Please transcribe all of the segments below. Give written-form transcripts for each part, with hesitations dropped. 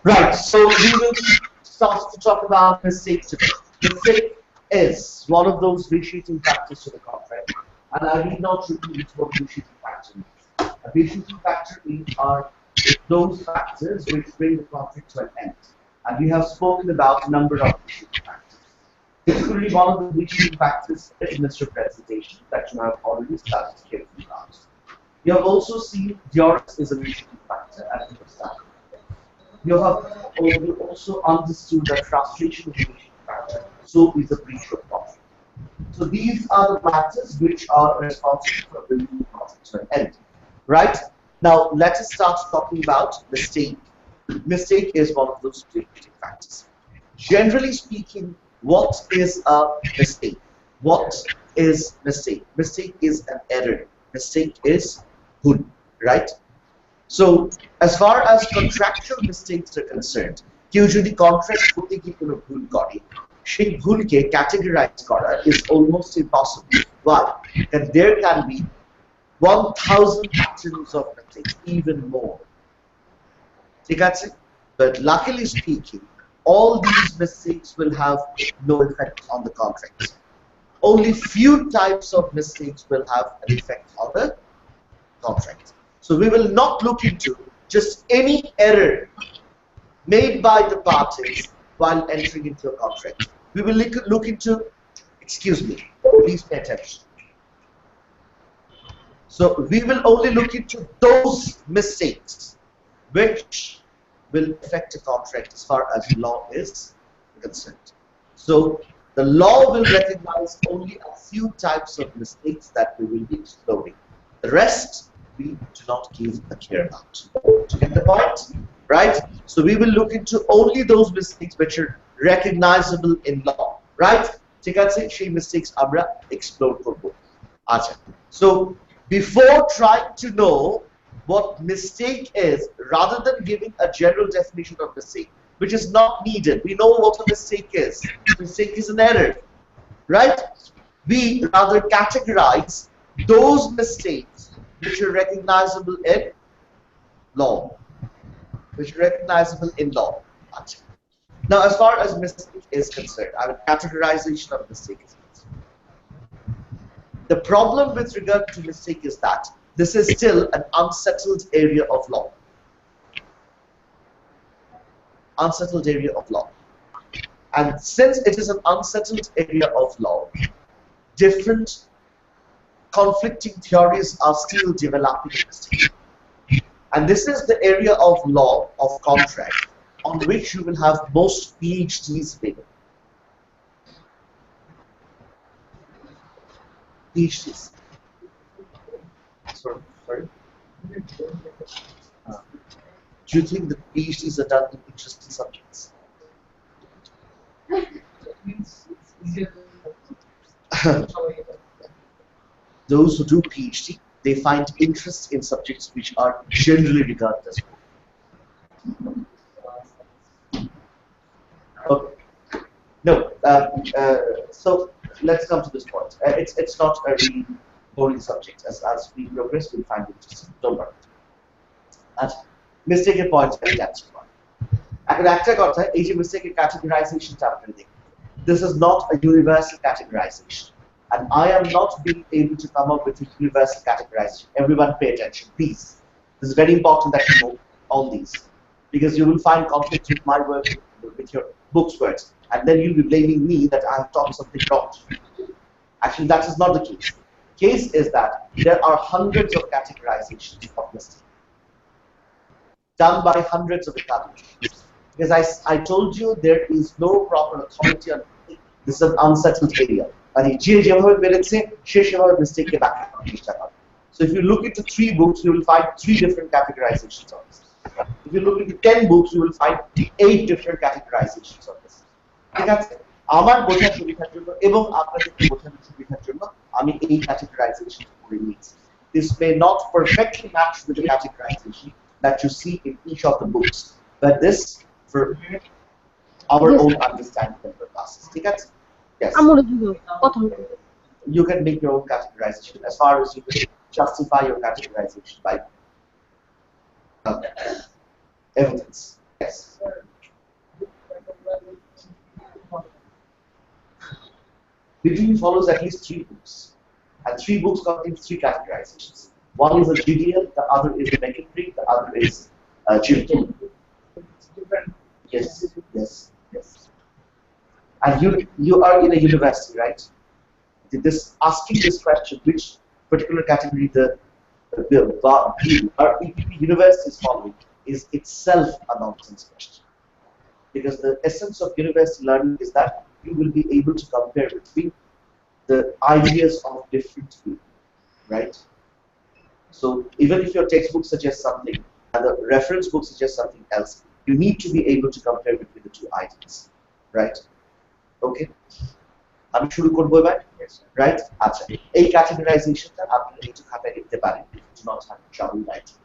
Right, so we will start to talk about mistake today. Mistake is one of those vitiating factors to the contract, and I need not repeat what vitiating factor means. A vitiating factor are those factors which bring the conflict to an end, and we have spoken about a number of vitiating factors. Typically, one of the vitiating factors is misrepresentation that you have already started carefully about. You have also seen duress is a vitiating factor at the start. You have also understood that frustration is a vitiating factor, so is a breach of contract. So these are the matters which are responsible for bringing the conflict to an end. Right? Now, let us start talking about mistake. Mistake is one of those vitiating factors. Generally speaking, what is a mistake? What is mistake? Mistake is an error. Mistake is bhul, right? So, as far as contractual mistakes are concerned, কেউ যদি contract করতে গিয়ে কোনো ভুল করে, সেই ভুলকে categorize করা is almost impossible. Why? That there can be 1,000 patterns of mistakes, even more. ঠিক আছে? But luckily speaking, all these mistakes will have no effect on the contract. Only few types of mistakes will have an effect on the contract. So we will not look into just any error made by the parties while entering into a contract. We will look into, excuse me, please pay attention. So we will only look into those mistakes which will affect a contract as far as law is concerned. So the law will recognize only a few types of mistakes that we will be exploring. The rest we do not give a care about. To get the point? Right? So we will look into only those mistakes which are recognizable in law. Right? ঠিক আছে? সেই mistakes আমরা explore করব। আচ্ছা। So before trying to know what mistake is, rather than giving a general definition of mistake, which is not needed, we know what a mistake is. Mistake is an error. Right? We rather categorize those mistakes which are recognizable in law. Which are recognizable in law. Now, as far as mistake is concerned, I mean categorization of mistake is concerned. The problem with regard to mistake is that this is still an unsettled area of law. Unsettled area of law. And since it is an unsettled area of law, different conflicting theories are still developing in mistake. And this is the area of law of contract on which you will have most PhDs available. PhDs. Sorry. Do you think the PhDs are done in interesting subjects? Those who do PhD, they find interest in subjects which are generally regarded as boring. Okay. No, So let's come to this point. It's not a really boring subject. As we progress, we'll find it interesting. Don't worry. And mistake point and that's one. এখন একটা কথা এই যে মিস্টেকের ক্যাটেগরাইজেশনটা আপনি দেখুন this is not a universal categorization and I am not being able to come up with a universal categorization. Everyone pay attention please. This is very important that you know all these because you will find conflict with my work with your book's words and then you'll be blaming me that I have taught something wrong. Actually that is not the case. The case is that there are hundreds of categorizations of mistakes done by hundreds of economists. Because I told you there is no proper authority on it. This is an unsettled area. And so if you look into 3 books, you will find 3 different categorizations of this. If you look into 10 books, you will find 8 different categorizations of this. আমার বোঝার সুবিধার জন্য এবং আপনাদেরকে বোঝানোর সুবিধার জন্য আমি এই categorization করে নিয়েছি. This may not perfectly match with the categorization that you see in each of the books, but this for our own understanding of the classes. Yes. You can make your own categorization as far as you can justify your categorization by evidence. Yes. Between follows at least 3 books, and 3 books contain 3 categorizations. One is a GDL, the other is a McKinley, the other is GDL. Yes, yes, yes. And you are in a university, right? Asking this question, which particular category the EPP university is following, is itself a nonsense question. Because the essence of university learning is that you will be able to compare between the ideas of different people, right? So even if your textbook suggests something and the reference book suggests something else, you need to be able to compare between the 2 ideas, right? Okay. আমি শুরু করব এবার, right? আচ্ছা, এই categorizationটা আপনি একটু খাতায় লিখতে পারেন. Do not have trouble writing.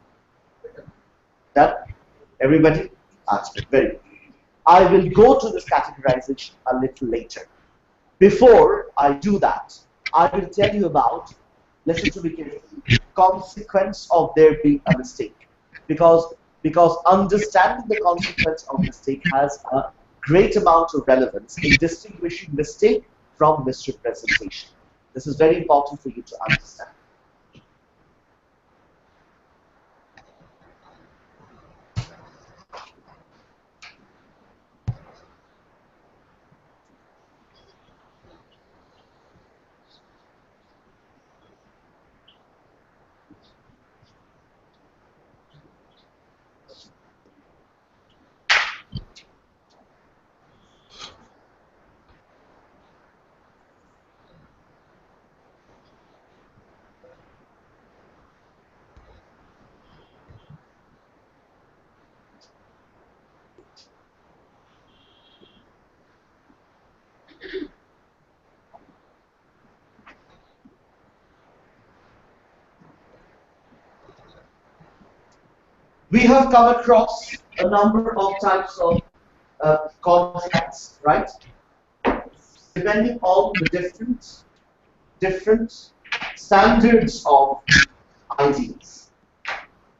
Done? Everybody? আচ্ছা, very good. I will go to this categorization a little later. Before I do that, I will tell you about, listen to me carefully, consequence of there being a mistake. Because understanding the consequence of mistake has a great amount of relevance in distinguishing mistake from misrepresentation. This is very important for you to understand. We have come across a number of types of contracts, right? Depending on the different standards of ideas.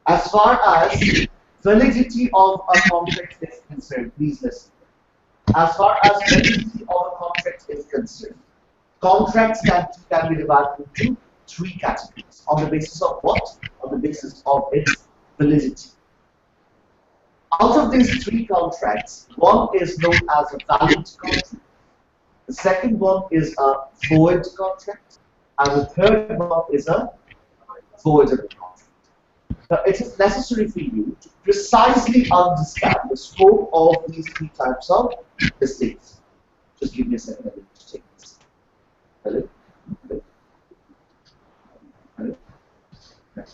As far as validity of a contract is concerned, please listen. As far as validity of a contract is concerned, contracts can be divided into 3 categories. On the basis of what? On the basis of its validity. Out of these 3 contracts, one is known as a valid contract, the second one is a void contract, and the third one is a voidable contract. Now, it is necessary for you to precisely understand the scope of these 3 types of mistakes. Just give me a second, I need to take this. Hello? Hello? Hello? Yes.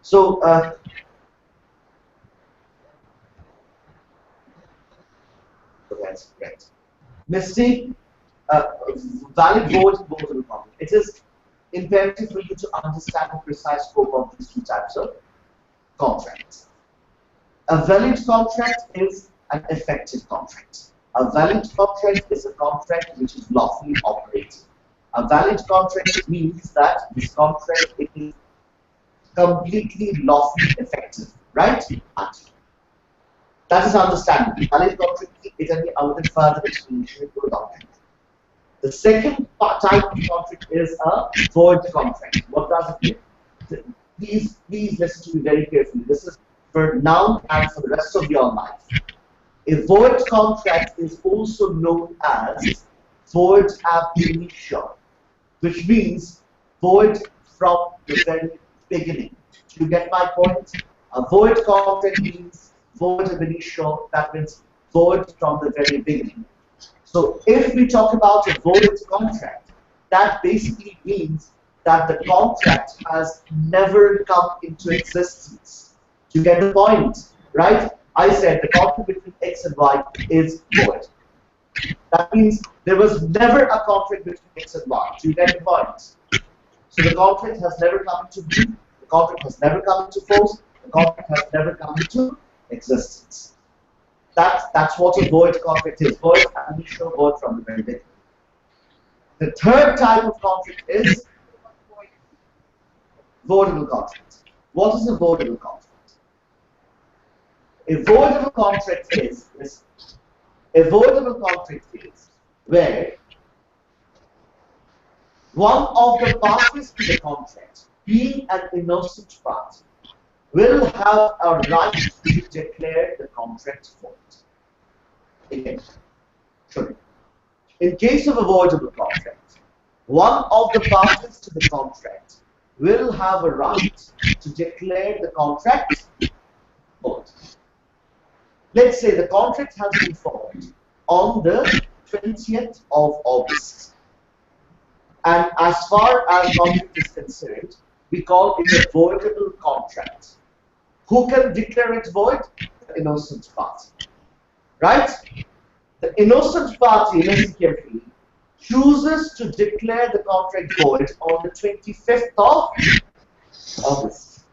So, right. Mistake, valid vote in votable contract. It is imperative for you to understand the precise scope of these two types of contracts. A valid contract is an effective contract. A valid contract is a contract which is lawfully operating. A valid contract means that this contract is completely lawfully effective, right? That is understandable. Valid contract is any other further explanation to the document. The second type of contract is a void contract. What does it mean? Please listen to me very carefully. This is for now and for the rest of your life. A void contract is also known as void ab initio, which means void from the very beginning. Do you get my point? A void contract means void ab initio, that means void from the very beginning. So if we talk about a void contract, that basically means that the contract has never come into existence. Do you get the point? Right? I said the contract between X and Y is void. That means there was never a contract between X and Y. Do you get the point? So the contract has never come into being, the contract has never come into force, the contract has never come into existence. That's what a void contract is. Void ab initio, void from the very beginning. The third type of contract is voidable contract. What is a voidable contract? A voidable contract is where one of the parties to the contract, being an innocent party, will have a right to declare the contract void. Again, sure. In case of a voidable contract, one of the parties to the contract will have a right to declare the contract void. Let's say the contract has been formed on the 20th of August. And as far as contract is concerned, we call it a voidable contract. Who can declare it void? The innocent party. Right? The innocent party, listen carefully, chooses to declare the contract void on the 25th of August.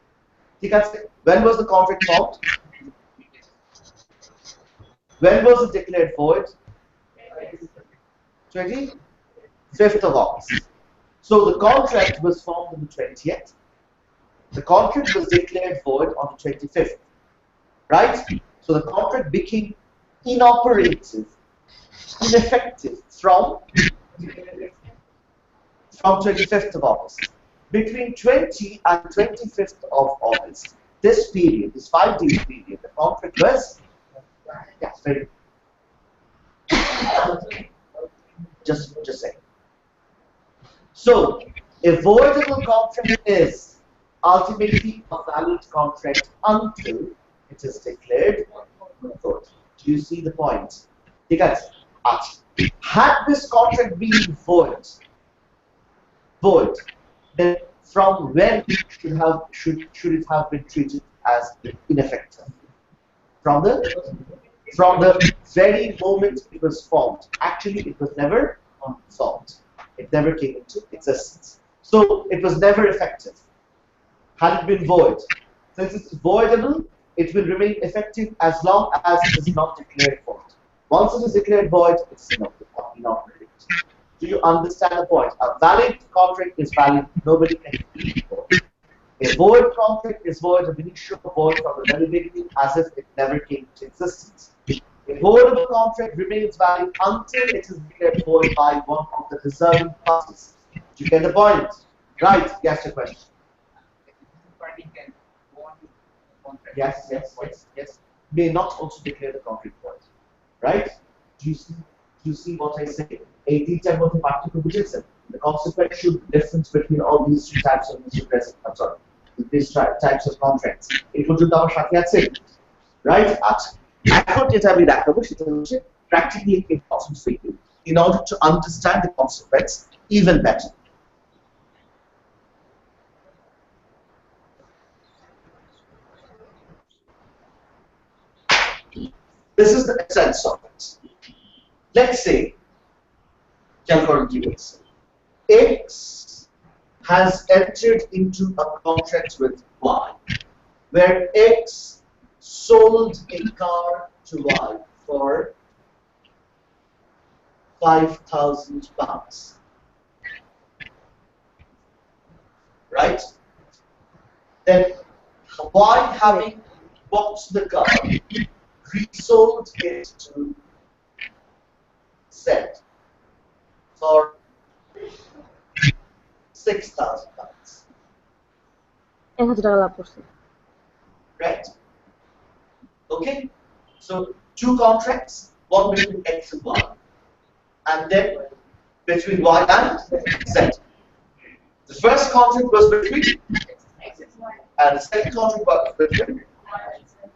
When was the contract formed? When was it declared void? 25th of August. So the contract was formed on the 20th. The contract was declared void on the 25th. Right? So the contract became inoperative, ineffective from 25th of August. Between 20 and 25th of August, this period, this 5-day period, the contract was very just a second. So a voidable contract is ultimately a valid contract until it is declared void. Do you see the point? Because had this contract been void, then from when should it have been treated as ineffective? From the very moment it was formed. Actually, it was never formed. It never came into existence. So it was never effective. Had it been void, since it's voidable, it will remain effective as long as it is not declared void. Once it is declared void, it's inoperative. Do you understand the point? A valid contract is valid. Nobody can be void. A void contract is void ab initio, void from the very beginning, as if it never came into existence. A voidable contract remains valid until it is declared void by one of the deserving parties. Do you get the point? Right? Yes, your question. Yes. May not also declare the contract void. Right? Do you see what I say? 18 মধ্যে পার্থক্য বুঝেছেন? The consequential difference between all these two types of these types of contracts. এই পর্যন্ত আমার সাথে আছে? Right? আচ্ছা। এখন যেটা আমি দেখাবো সেটা হচ্ছে practically important for you in order to understand the consequence even better. This is the essence of it. Let's say, X has entered into a contract with Y, where X sold a car to Y for £5,000. Right? Then Y, having bought the car, resold it to Z for £6,000. Right. Okay? So two contracts, one between X and Y, and then between Y and Z. The first contract was between and the second contract was between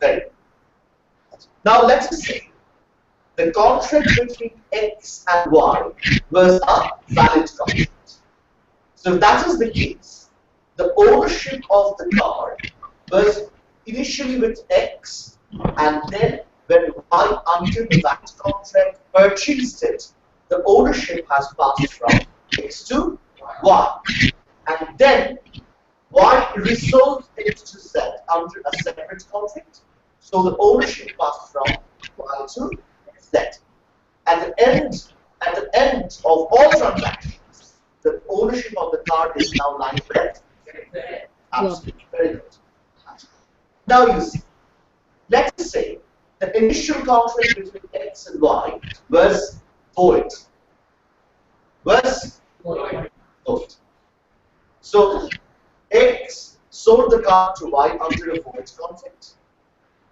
Z. Now let us say the contract between X and Y was a valid contract. So if that is the case, the ownership of the car was initially with X, and then when Y under the VAT contract purchased it, the ownership has passed from X to Y. And then Y resold it to Z under a separate contract. So the ownership passed from Y to Z. At the end of all transactions, the ownership of the car is now lying with Z. Absolutely. Very good. Now you see, let's say the initial contract between X and Y was void. So X sold the car to Y under a void contract.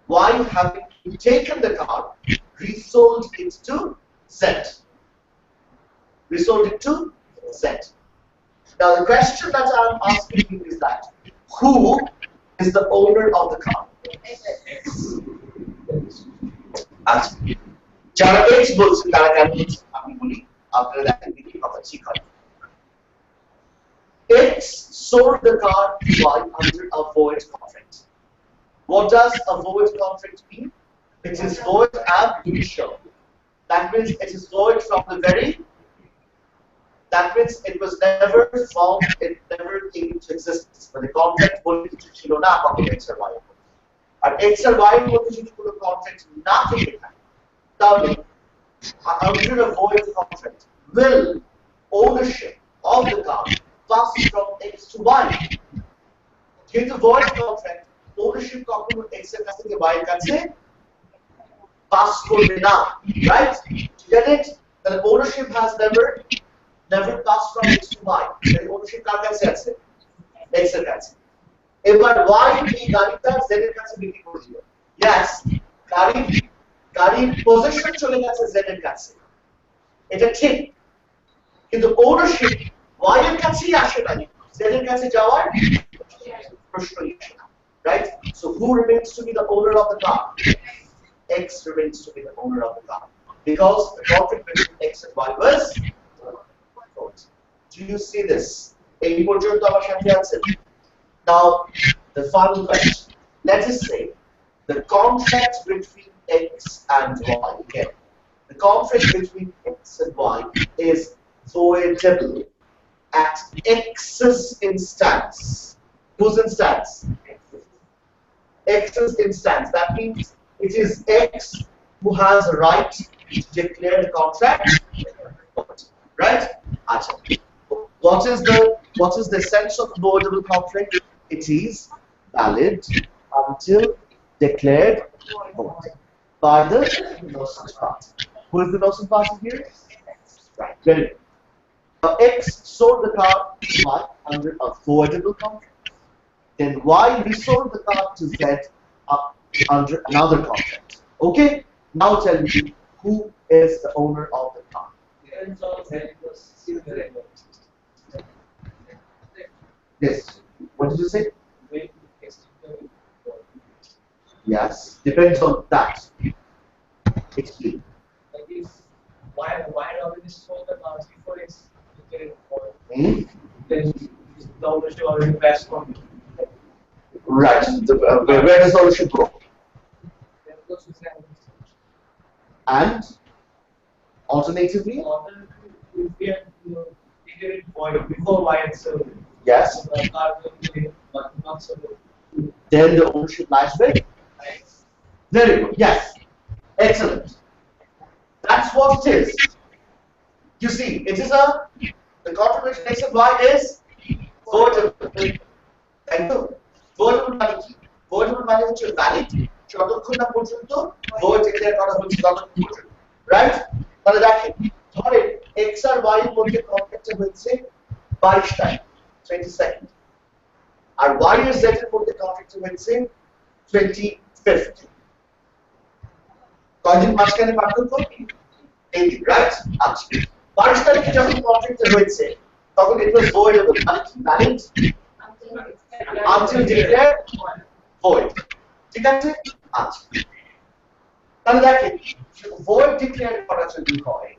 Y, having taken the car, resold it to Z. Resold it to Z. Now the question that I'm asking you is that who is the owner of the car? যারা X বলছে তারা কেন বলছে আমি বলি আপনারা দেখেন কি কথা ঠিক হয়। X sold the car to Y under a void contract. What does a void contract mean? It is void ab initio. That means it is void from the very. That means it was never formed, it never came into existence. But the contract বলে কিছু ছিল না আমাদের X আর Y। আর X আর Y এর মধ্যে যদি কোনো contract না থেকে থাকে, তাহলে under a void contract will ownership of the car pass from X to Y. কিন্তু void contract ownership কখনো X এর কাছ থেকে Y এর কাছে pass করবে না, right? Get it? That the ownership has never passed from X to Y. The ownership কার কাছে আছে? X এর কাছে। এবার Y এই গাড়িটা Z এর কাছে বিক্রি করে দিল। Yes, গাড়ির পজিশন চলে গেছে Z এর কাছে। এটা ঠিক। কিন্তু ownership Y এর কাছেই আসে না। Z এর কাছে যাওয়ার প্রশ্নই আসে না। Right? So who remains to be the owner of the car? X remains to be the owner of the car because the contract between X and Y was void. Do you see this? এই পর্যন্ত আমার সাথে আছেন? Now the final question. Let us say the contract between X and Y again. The contract between X and Y is voidable at X's instance. Whose instance? X's instance. That means it is X who has a right to declare the contract. Right? What is the sense of voidable contract? It is valid until declared void by the innocent party. Who is the innocent party here? Right. Very good. Now X sold the car to Y under a voidable contract. Then Y resold the car to Z under another contract. Okay? Now tell me who is the owner of the car. Yes. What did you say? Yes. Depends on that. Explain. Like if why already sold the car before it's declared void, then the ownership already passed from it. Right. Where does ownership go? Then goes to Z. And alternatively, if we had, declared it void before Y had served it. yes, So the car will not serve it. then the ownership lies with. Very good. Yes. Excellent. That's what it is. You see, it is the contribution x and y is voidable. Thank you. Voidable মানে কি? Voidable মানে হচ্ছে valid যতক্ষণ না পর্যন্ত void declare করা হচ্ছে ততক্ষণ পর্যন্ত। Right? তাহলে দেখেন, ধরেন x আর y এর মধ্যে কন্ট্রাক্ট হয়েছে 22 তারিখ 22nd, আর y আর z এর মধ্যে কন্ট্রাক্ট হয়েছে 25th। কয়দিন মাঝখানে পার্থক্য? 8 দিন, রাইট? আচ্ছা, 22 তারিখে যখন কন্ট্রাক্ট হয়েছে তখন it was voidable, মানে কি? valid until declared void। ঠিক আছে? আচ্ছা, তাহলে দেখেন void declare করা যদি হয়,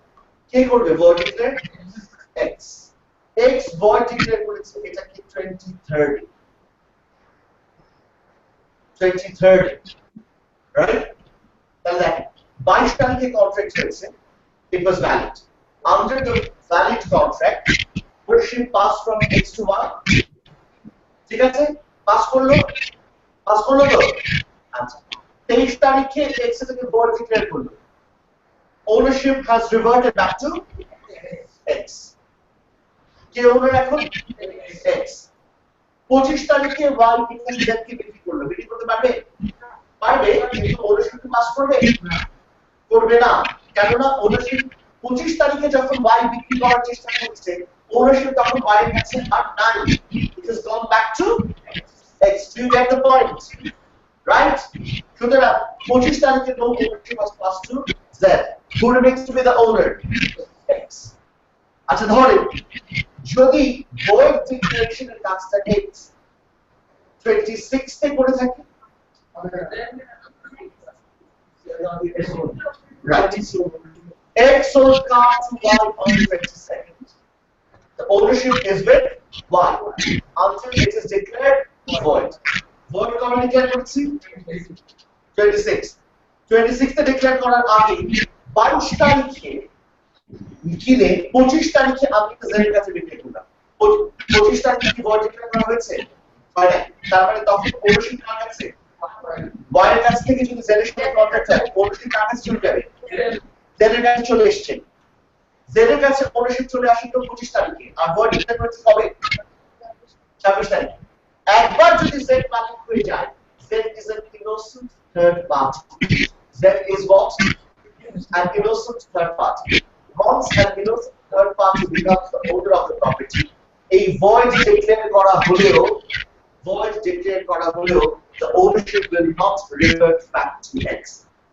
কে করবে void declare? x void declare করেছে এটা কি 23rd, right? তাহলে দেখেন 22 তারিখে কন্ট্রাক্ট হয়েছে, it was valid. Under the valid contract, ownership passed from x to y. ঠিক আছে? পাস করলো তো? আচ্ছা, 23 তারিখে x থেকে void declare করলো, ownership has reverted back to x. কে ওনার এখন? x। 25 তারিখে y equal z কে বিক্রি করলো, বিক্রি করতে পারবে? পারবে, কিন্তু ownership পাস করবে না। কেননা ownership 25 তারিখে যখন y বিক্রি করার চেষ্টা করছে, ownership তখন y এর কাছে আর নাই, it has gone back to x. Do you get the point? Right? সুতরাং 25 তারিখে no ownership was passed to z. Who remains to be the owner? x. আচ্ছা, ধরেন যদি void declaration এর কাজটা x 26 তে করে থাকে, right? X will come to y on the 22nd. The ownership is with y until it is declared void. Void কবে declare করছি? 26 তে declare করার আগে 22 তারিখে কিনে 25 তারিখে আমি z এর কাছে বিক্রি করলাম। 25 তারিখে কি void declare করা হয়েছে? হয় না। তার মানে তখন ownership কার কাছে? y এর কাছ থেকে যদি z এর সাথে কন্ট্রাক্ট হয়, ownership কার কাছে চলে যাবে? z এর কাছে চলে এসেছে। z এর কাছে ownership চলে আসে তো 25 তারিখে, আর void declare হচ্ছে কবে? 26 তারিখে। একবার যদি z মালিক হয়ে যায়, z is an innocent third party. Z is what? An innocent third party. Once an innocent third party becomes the owner of the property, a void declare করা হলেও the ownership will not revert back to x.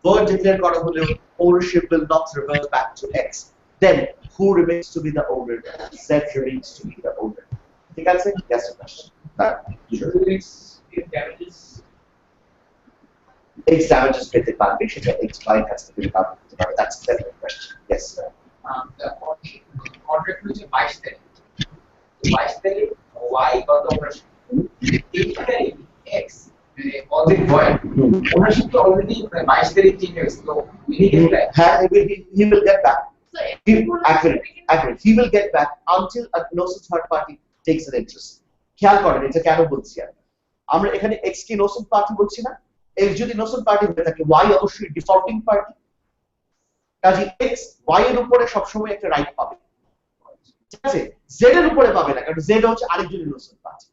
Void declare kora holeo ownership will not revert back to x. Then who remains to be the owner? Z remains to be the owner. Think I'll say yes or no? If damages, X damages পেতে পারবে, সেটা X by কাছ থেকে recover করতে পারবে। That's the question. Yes sir. The contract হচ্ছে 22 তারিখ। 22 তারিখ y কত ownership? 8 তারিখ x already void. Ownership তো already 22 তারিখ চেঞ্জ হয়েছে, তো He will get back. Accurate. He will get back until a innocent third party takes an interest. খেয়াল করেন এটা কেন বলছি আমরা এখানে x কে innocent party বলছি না। x যদি innocent party হয়ে থাকে, y অবশ্যই defaulting party। কাজে x y এর উপরে সব সময় একটা রাইট পাবে, ঠিক আছে? z এর উপরে পাবে না, কারণ z হচ্ছে আরেকজন innocent party।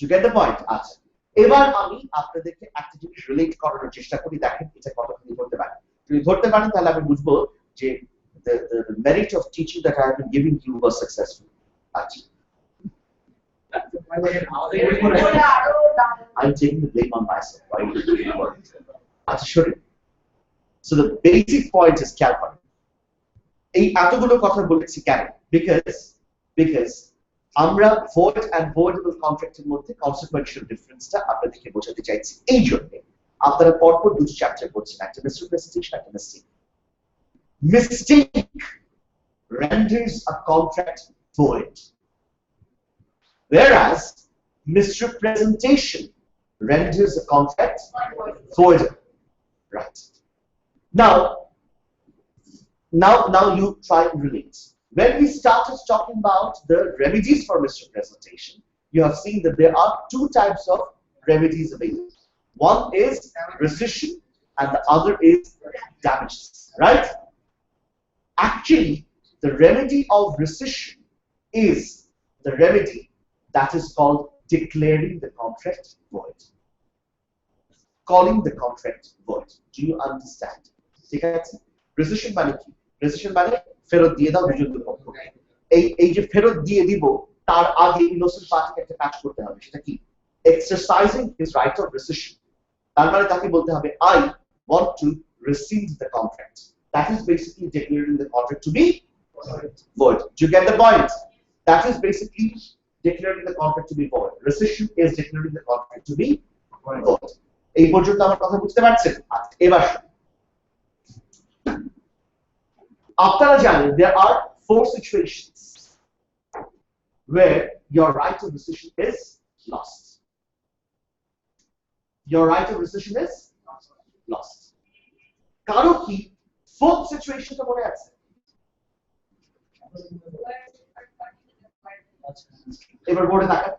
You get the point? আচ্ছা, এবার আমি আপনাদেরকে একটা জিনিস রিলেট করার চেষ্টা করি, দেখেন এটা কতখানি ধরতে পারেন। যদি ধরতে পারেন তাহলে আমি বুঝবো যে the merit of teaching that I have been giving you was successful. আচ্ছা, I'm taking the blame on myself. Why you doing the work? আচ্ছা, শুনুন। So the basic point is calculate. এই এতগুলো কথা বলেছি কেন? Because আমরা void and voidable contract এর মধ্যে consequential difference-টা আপনাদেরকে বোঝাতে চাইছি। এই জন্য আপনারা পরপর দুটো চ্যাপ্টার পড়ছেন, একটা misrepresentation, একটা mistake. Mistake renders a contract void, whereas misrepresentation renders a contract voidable. Right. Now you try and relate. When we started talking about the remedies for misrepresentation, you have seen that there are two types of remedies available. One is rescission and the other is damages, right? Actually, the remedy of rescission is the remedy that is called declaring the contract void. Calling the contract void. Do you understand? Rescission মানে কি? Rescission মানে ফেরত দিয়ে দাও বিরোধী পক্ষকে। এই যে ফেরত দিয়ে দিব তার আগে ইনোসেন্ট পার্টিকে একটা কাজ করতে হবে, সেটা কি? Exercising his right of rescission. তার মানে তাকে বলতে হবে I want to rescind the contract. That is basically declaring the contract to be void. Do you get the point? That is basically declaring the contract to be void. Rescission is declaring the contract to be void. এই পর্যন্ত আমার কথা বুঝতে পারছেন? এবার আপনারা জানেন there are 4 situations where your right of rescission is lost. Your right of rescission is lost. কারো কি 4th situation টা মনে আছে? এবার বোর্ডে তাকান।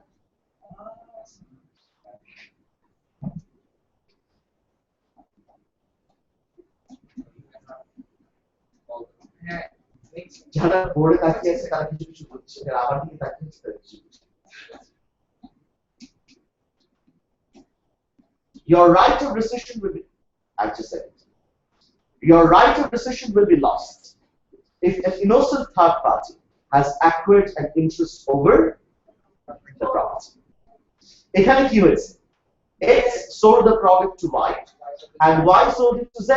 যারা বোর্ডে তাকিয়ে আছে তারা কিছু কিছু বলছে, যারা আবার দিকে তাকিয়ে আছে তারা কিছু বলছে। Your right of rescission will be, I just said it. Your right of rescission will be lost if an innocent third party has acquired an interest over the property. এখানে কি হয়েছে? X sold the product to Y and Y sold it to Z.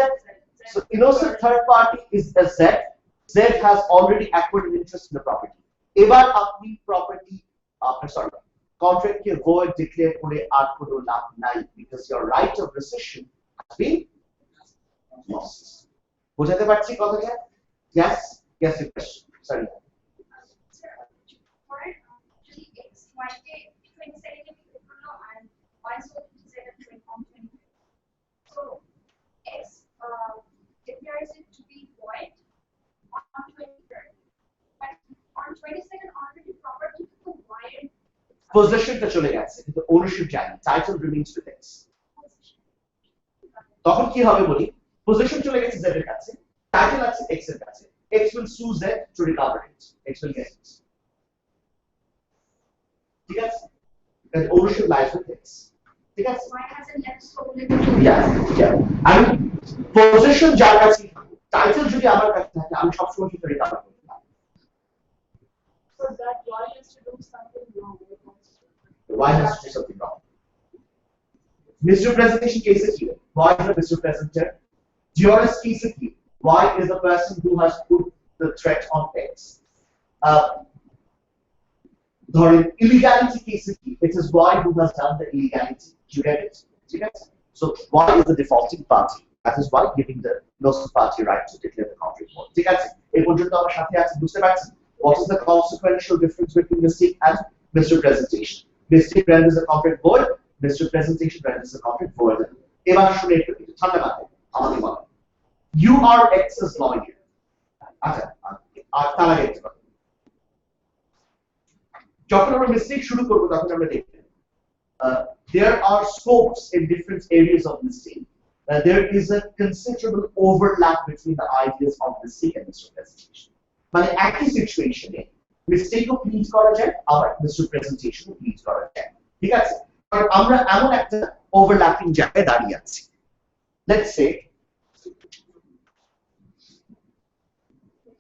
So innocent third party is a Z. Z has already acquired an interest in the property. এবার আপনি property contract কে void declare করে আর কোনো লাভ নাই because your right of rescission has been lost. বোঝাতে পারছি কথাটা? Yes, yes, your question. Sorry. So X declares it to be void on 23rd, but on 22nd already property to the void. Possession টা চলে গেছে কিন্তু ownership যায়নি, title remains with X. তখন কি হবে বলি? Possession চলে গেছে Z এর কাছে, title আছে X এর কাছে. X will sue Z to recover it. X will get it. ঠিক আছে? And ownership lies with X. ঠিক আছে? Y hasn't left stolen it. Yeah. And possession যার কাছে, title যদি আমার কাছে থাকে আমি সবসময় সেটা recover করতে পারি। So that Y has to do something wrong. Why has to do something wrong? Misrepresentation case here. Why is a misrepresenter? Duress case here. Why is the person who has put the threat on X? ধরেন illegality case here. It is Y who has done the illegality. Do you get it? So Y is the defaulting party. That is why giving the innocent party right to declare the contract void. ঠিক আছে? এই পর্যন্ত আমার সাথে আছে, বুঝতে পারছেন? What is the consequential difference between mistake and misrepresentation? Mistake renders a contract void, misrepresentation renders a contract void. এবার শুনে একটু ঠান্ডা মাথায় আমাদের বলেন। You are X's lawyer. আচ্ছা, আর তার আগে একটা কথা। যখন আমরা mistake শুরু করব তখন আমরা দেখব there are scopes in different areas of mistake. There is a considerable overlap between the ideas of mistake and misrepresentation. মানে একই সিচুয়েশনে মিস্টেকও প্লিজ করা যায় আবার মিসরিপ্রেজেন্টেশনও প্লিজ করা যায়। ঠিক আছে? কারণ আমরা এমন একটা ওভারল্যাপিং জায়গায় দাঁড়িয়ে আছি। Let's say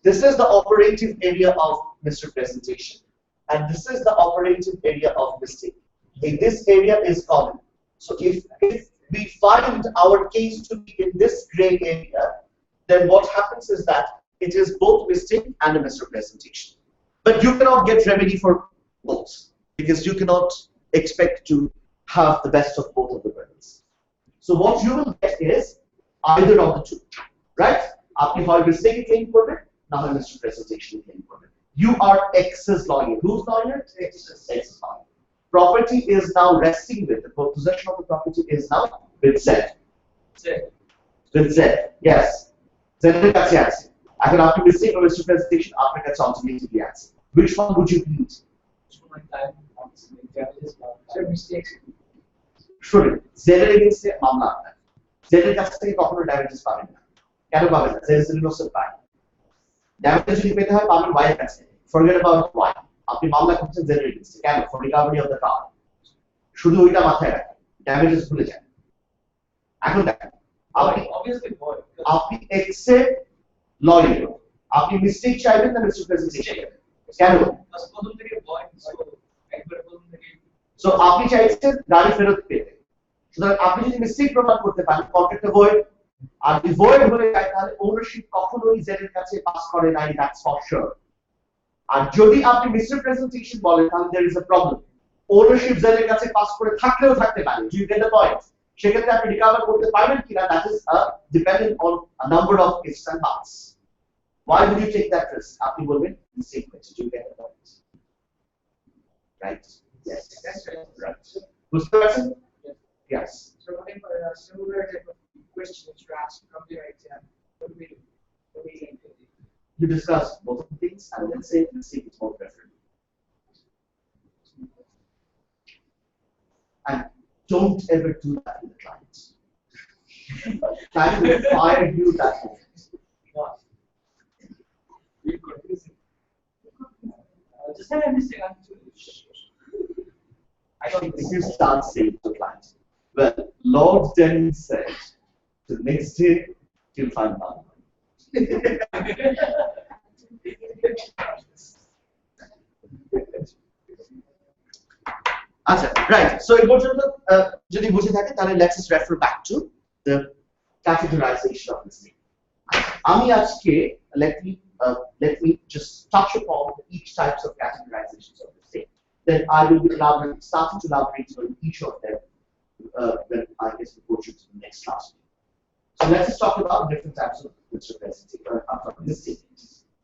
this is the operative area of misrepresentation and this is the operative area of mistake. In this area is common. So if we find our case to be in this gray area, then what happens is that it is both mistake and a misrepresentation. But you cannot get remedy for both because you cannot expect to have the best of both of the worlds. So what you will get is either of the two, right? আপনি হয় mistake claim করবেন না হয় misrepresentation claim করবেন. You are X's lawyer. Whose lawyer? X's lawyer. Property is now resting with the possession of the property is now with Z. With Z. Yes. এর কাছে আছে এখন আপনি mistake or misrepresentation আপনার কাছে alternatively আছে which one would you choose mistakes. শুনুন z এর এগেইনস্টে মামলা আপনার z এর কাছ থেকে কখনো ড্যামেজেস পাবেন না কেন পাবেন না z is innocent পায় ড্যামেজ যদি পেতে হয় পাবেন y এর কাছে forget about y আপনি মামলা করছেন z এর এগেইনস্টে কেন for recovery of the car শুধু ওইটা মাথায় রাখেন ড্যামেজেস ভুলে যান এখন দেখেন Obviously void. আপনি x এর লয়ার আপনি মিস্টেক চাইবেন না মিসরিপ্রেজেন্টেশন কেন প্রথম থেকে void, so একবার প্রথম থেকে সো আপনি চাইছেন গাড়ি ফেরত পেতে সুতরাং আপনি যদি মিস্টেক প্রমাণ করতে পারেন কন্ট্রাক্ট ভয়েড আর যদি ভয়েড হয়ে যায় তাহলে ওনারশিপ কখনোই z এর কাছে পাস করে নাই দ্যাটস ফর শিওর আর যদি আপনি মিসরিপ্রেজেন্টেশন বলেন তাহলে there is a problem ownership z এর কাছে পাস করে থাকলেও থাকতে পারে do you get the point সেক্ষেত্রে আপনি রিকভার করতে পারবেন কিনা that is dependent on a number of ifs and buts why would you take that risk আপনি বলবেন মিস্টেক হয়েছে do you get the point right yes that's right. right বুঝতে পারছেন yes So if similar type of question that you ask from the exam, what do we do? What do we do? you discuss both of the things and then say mistake is more preferred and don't ever do that with the clients client will fire you that way What? We're confusing. Just have a mistake. I don't if you start saying to the client well Lord Denning said the next day you'll find out আচ্ছা right so এই পর্যন্ত যদি বুঝে থাকে তাহলে let's just refer back to the categorization of mistake আমি আজকে let me just touch upon each types of categorizations of mistake then I will be starting to elaborate on each of them when I guess we go to the next class so let's just talk about different types of mistake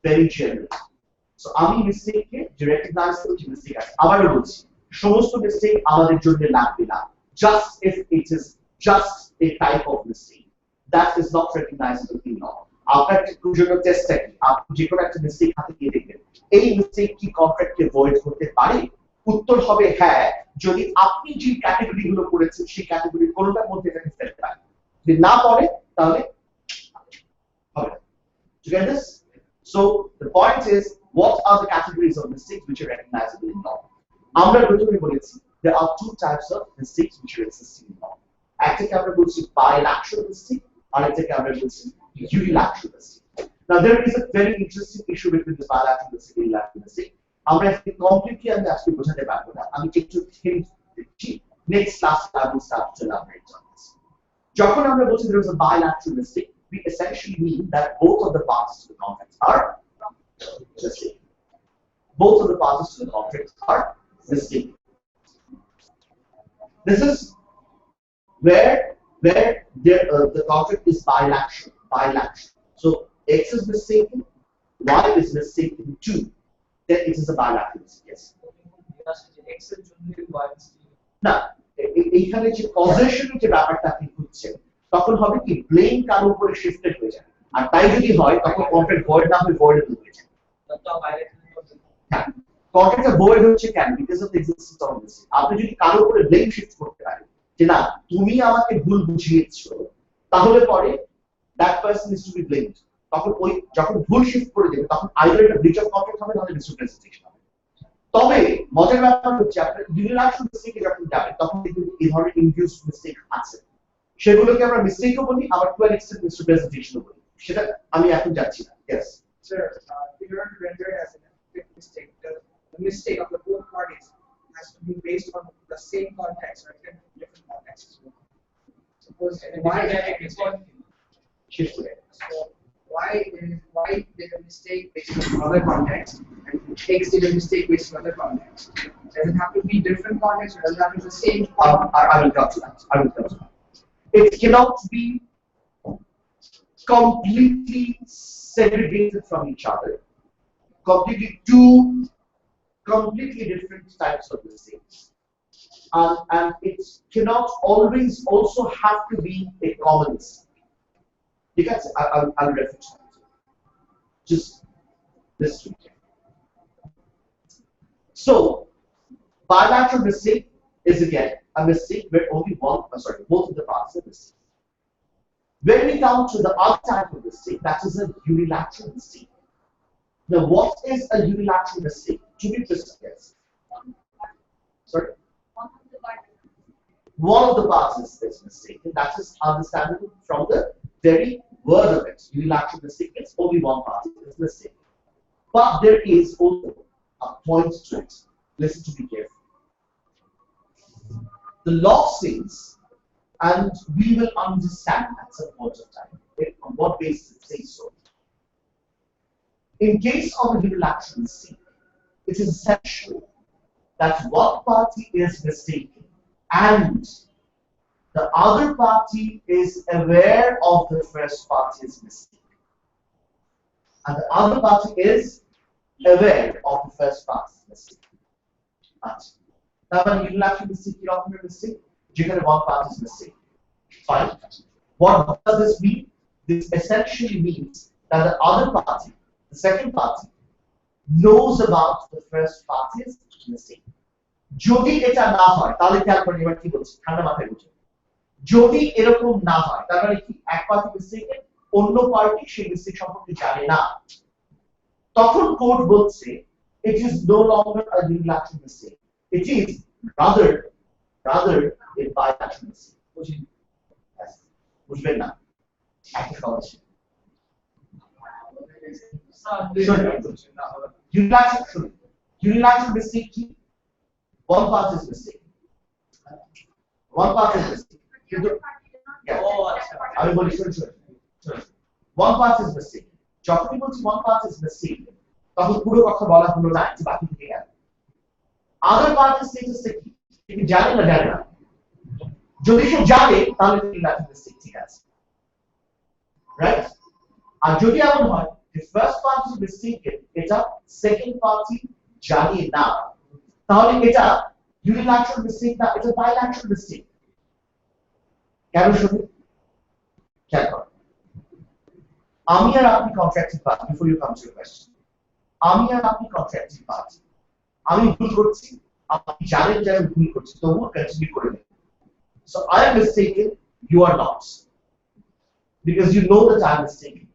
very general so আমি mistake কে recognize করছি mistake আছে আবারও বলছি সমস্ত mistake আমাদের জন্য লাগবে না just if it is just a type of mistake that is not recognizable in law আপনার জন্য টেস্টটা কি আপনি যে কোনো একটা মিস্টেক হাতে নিয়ে দেখবেন এই মিস্টেক কি কন্ট্রাক্টকে ভয়েড করতে পারে উত্তর হবে হ্যাঁ যদি আপনি যে ক্যাটাগরিগুলো করেছেন সেই ক্যাটাগরির কোনোটার মধ্যে এটাকে ফেলতে পারেন যদি না পড়ে তাহলে হবে you get this so the point is what are the categories of mistakes which are recognizable in law আমরা প্রথমে বলেছি there are two types of mistakes which are existing in law একটাকে আমরা বলছি bilateral mistake আর একটাকে আমরা বলছি unilateral mistake now there is a very interesting issue between the bilateral mistake and unilateral mistake আমরা একটু কমপ্লিটলি আমি আজকে বোঝাতে পারবো না আমি একটু হিন্ট দিচ্ছি next class I will start to elaborate on this যখন আমরা বলছি there is a bilateral mistake we essentially mean that both of the parties to the contract are mistaken both of the parties to the contract are mistaken this is where the contract is bilateral so X is mistaken Y is mistaken too then it is a bilateral mistake yes Excel জন্য voids. না এইখানে যে পজিশনের যে ব্যাপারটা আপনি খুঁজছেন তখন হবে কি ব্লেম কার উপরে শিফটেড হয়ে যায় আর তাই যদি হয় তখন কন্ট্রাক্ট ভয়েড না হয়ে ভয়েডেবল হয়ে যায় তো bilateral কন্ট্রাক্টটা ভয়েড হচ্ছে কেন because of the existence of this আপনি যদি কার উপরে ব্লেম শিফট করতে পারেন যে না তুমি আমাকে ভুল বুঝিয়েছো তাহলে পরে that person is to be blamed তখন ওই যখন ভুল শিফট করে দেবে তখন আইদার একটা ব্রিচ অফ কন্ট্রাক্ট হবে নাহলে মিসরিপ্রেজেন্টেশন হবে তবে মজার ব্যাপার হচ্ছে আপনার ইউনিলাট্রাল মিস্টেকে যখন যাবেন তখন দেখবেন এই ধরনের ইনডিউসড মিস্টেক আছে সেগুলোকে আমরা মিস্টেকও বলি আবার টু অ্যান এক্সটেন্ট মিসরিপ্রেজেন্টেশনও বলি সেটা আমি এখন যাচ্ছি না yes Sir, if you are to render it as an effective mistake, the mistake of the both parties has to be based on the same context or different contexts as well. Suppose why is one shift করে so why did a mistake based on other context and X did a mistake based on other context? Does it have to be different context or does it have to be the same context? I will come to that. It cannot be completely segregated from each other. Two completely different types of mistakes. And it cannot always also have to be a common mistake. You can say, I'll refer to that. Just this weekend. So, bilateral mistake is again a mistake where only both of the parties are mistake. When we come to the other type of mistake, that is a unilateral mistake. Now, what is a unilateral mistake? To be precise, sorry? One of the parties is mistaken. That is understandable from the very word of it. Unilateral mistake is only one party is mistaken. But there is also a point to it. Listen to me carefully. The law says, and we will understand at some point of time on what basis it says so. In case of a unilateral mistake, it is essential that one party is mistaken and the other party is aware of the first party's mistake. And the other party is aware of the first party's mistake. Now, when unilateral mistake, you often mistake, you get one party's mistake. Fine. What does this mean? This essentially means that the other party, the second party, knows about the first party's mistake. যদি এটা না হয় তাহলে খেয়াল করেন এবার কি বলছি ঠান্ডা মাথায় বুঝুন যদি এরকম না হয় তার মানে কি এক পার্টি মিস্টেকে অন্য পার্টি সেই মিস্টেক সম্পর্কে জানে না তখন কোর্ট বলছে it is no longer a unilateral mistake it is rather a bilateral mistake বুঝবেন না একটু সহজ unilateral mistake কি one party is mistaken. One party is mistaken. I will one party is mistaken. যখনই বলছি one party is mistaken, তখন পুরো কথা বলা হলো না যে বাকি থেকে গেল। Other party status কি? তিনি জানেন না জানেন না। যদি সে জানে তাহলে unilateral mistake ঠিক আছে। Right? আর যদি এমন হয় the first party is mistaken, এটা second party জানে না। তাহলে এটা unilateral mistake না এটা bilateral mistake কেন শুনি খেয়াল করুন আমি আর আপনি contracting party before you come to your question আমি আর আপনি কন্ট্রাক্টিং পার্টি আমি ভুল করছি আপনি জানেন যে আমি ভুল করছি তবুও কন্টিনিউ করে নেন so I am mistaken you are not because you know that I am mistaken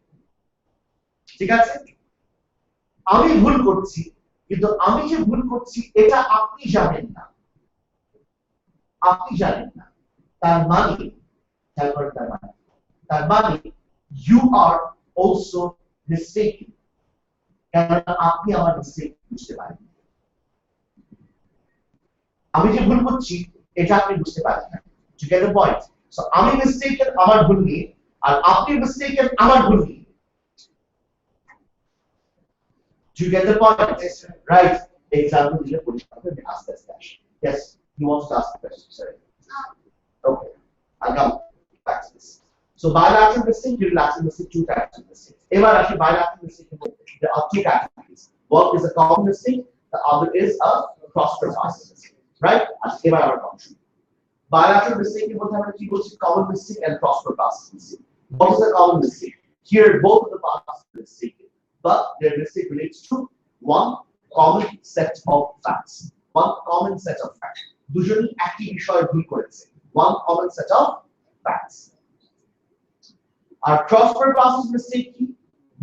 ঠিক আছে আমি ভুল করছি কিন্তু আমি যে ভুল করছি এটা আপনি জানেন না তার মানে you are also mistaken কারণ আপনি আমার মিস্টেক বুঝতে পারেন আমি যে ভুল করছি এটা আপনি বুঝতে পারেন না to get the point so আমি mistaken আমার ভুল নিয়ে আর আপনি mistaken আমার ভুল নিয়ে do you get the point right example দিলে পরিষ্কার হবে ask this question yes you want to ask the question sorry okay I'll come back to this so bilateral mistake unilateral mistake two types of mistakes ever actually bilateral mistake there are two categories one is a common mistake the other is a cross-purpose mistake right ever our function bilateral mistake এর মধ্যে আমরা কি বলছি common mistake and cross-purpose mistake what is a common mistake here both of the parts are mistaken but their mistake relates to one common set of facts one common set of facts দুজনই একই বিষয়ে ভুল করেছে one common set of facts our cross-purpose mistake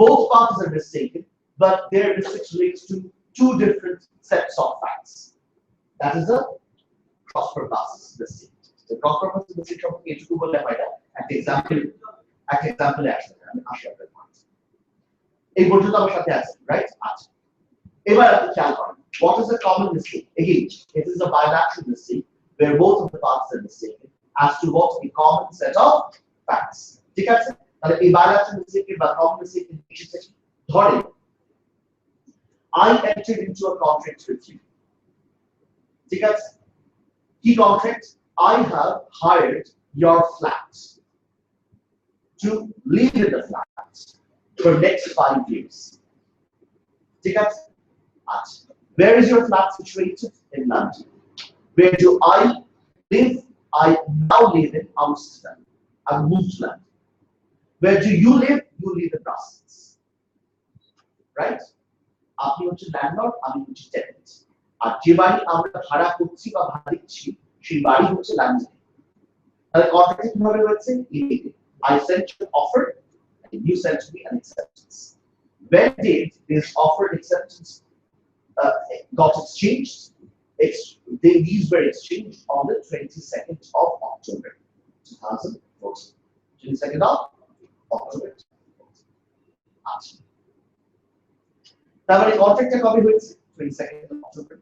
both parties are mistaken but their mistake relates to two different sets of facts that is a cross-purpose mistake the cross-purpose mistake সম্পর্কে এটুকু বললে হয় না একটা এক্সাম্পল আসলে আমি আসি আপনাদের পয়েন্ট এই পর্যন্ত আমার সাথে আছে রাইট আচ্ছা এবার আপনি খেয়াল করেন what is a common mistake again it is a bilateral mistake where both of the parties are mistaken as to what a common set of facts ঠিক আছে তাহলে এই bilateral mistake বা common mistake এর বিষয়টা কি ধরেন I entered into a contract with you ঠিক আছে কি contract I have hired your flat to live in the flat for next 5 years ঠিক আছে আচ্ছা where is your flat situated in London where do I live I now live in Amsterdam I moved to London Where do you live? You live in Brussels. Right? আপনি হচ্ছে landlord, আমি হচ্ছে tenant. আর যে বাড়ি আমরা ভাড়া করছি বা ভাড়া দিচ্ছি সেই বাড়ি হচ্ছে লন্ডনে। তাহলে কন্ট্রাক্ট কিভাবে হয়েছে? I sent you an offer and you sent me an acceptance. When did this offer and acceptance got exchanged? These were exchanged on the 22nd of October 2014. 22nd of October. তারপরে কন্ট্রাক্টটা কবে হয়েছে? 22nd of October.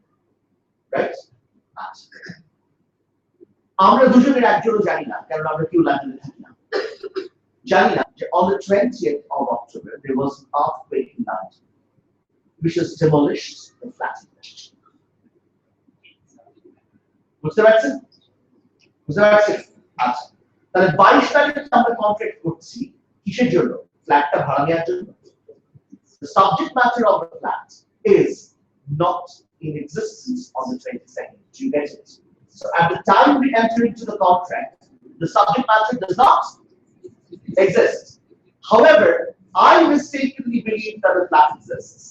Right? আমরা দুজনের একজনও জানি না, কারণ আমরা কেউ লন্ডনে থাকি না। জানি না যে on the 20th of October there was an earthquake in London which has demolished the flat in question. বুঝতে পারছেন? বুঝতে পারছেন? আচ্ছা, তাহলে 22 তারিখে আমরা কন্ট্রাক্ট করছি কিসের জন্য? ফ্ল্যাটটা ভাড়া নেওয়ার জন্য। The subject matter of the flat is not in existence on the 22nd. Do you get it? So at the time we enter into the contract, the subject matter does not exist. However, I mistakenly believe that the flat exists.